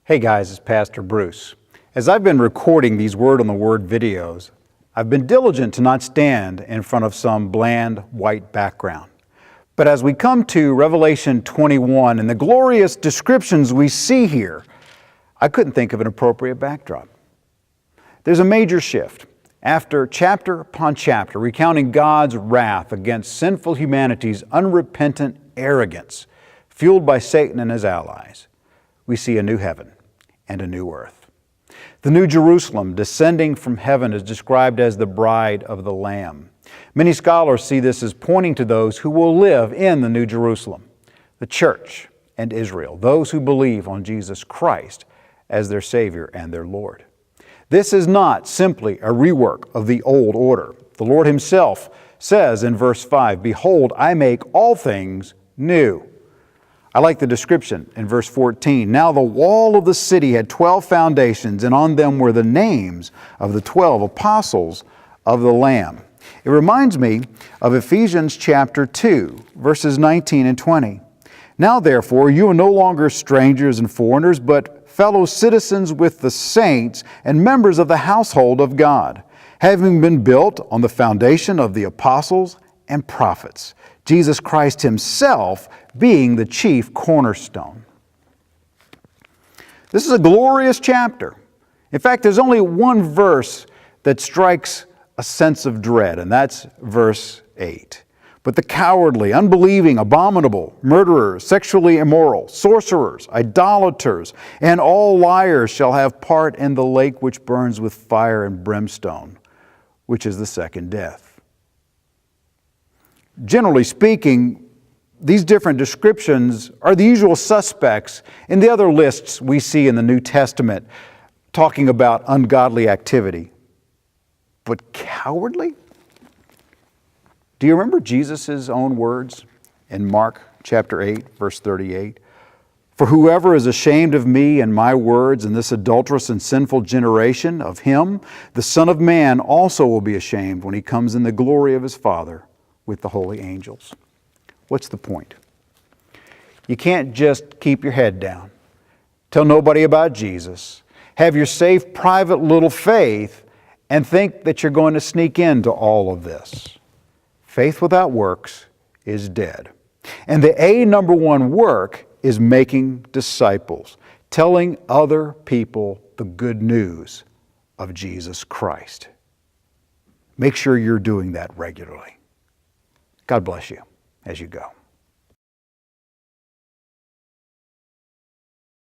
Hey guys, it's Pastor Bruce. As I've been recording these Word on the Word videos, I've been diligent to not stand in front of some bland white background. But as we come to Revelation 21 and the glorious descriptions we see here, I couldn't think of an appropriate backdrop. There's a major shift. After chapter upon chapter recounting God's wrath against sinful humanity's unrepentant arrogance, fueled by Satan and his allies, we see a new heaven and a new earth. The New Jerusalem descending from heaven is described as the bride of the Lamb. Many scholars see this as pointing to those who will live in the New Jerusalem, the church and Israel, those who believe on Jesus Christ as their Savior and their Lord. This is not simply a rework of the old order. The Lord Himself says in verse 5, "Behold, I make all things new." I like the description in verse 14. "Now the wall of the city had 12 foundations, and on them were the names of the 12 apostles of the Lamb." It reminds me of Ephesians chapter 2, verses 19 and 20. "Now therefore you are no longer strangers and foreigners, but fellow citizens with the saints and members of the household of God, having been built on the foundation of the apostles and prophets, Jesus Christ Himself being the chief cornerstone." This is a glorious chapter. In fact, there's only one verse that strikes a sense of dread, and that's verse 8. "But the cowardly, unbelieving, abominable, murderers, sexually immoral, sorcerers, idolaters, and all liars shall have part in the lake which burns with fire and brimstone, which is the second death." Generally speaking, these different descriptions are the usual suspects in the other lists we see in the New Testament talking about ungodly activity. But cowardly? Do you remember Jesus' own words in Mark chapter 8, verse 38? "For whoever is ashamed of me and my words in this adulterous and sinful generation, of him the Son of Man also will be ashamed when He comes in the glory of His Father with the holy angels." What's the point? You can't just keep your head down, tell nobody about Jesus, have your safe private little faith, and think that you're going to sneak into all of this. Faith without works is dead. And the number one work is making disciples, telling other people the good news of Jesus Christ. Make sure you're doing that regularly. God bless you as you go.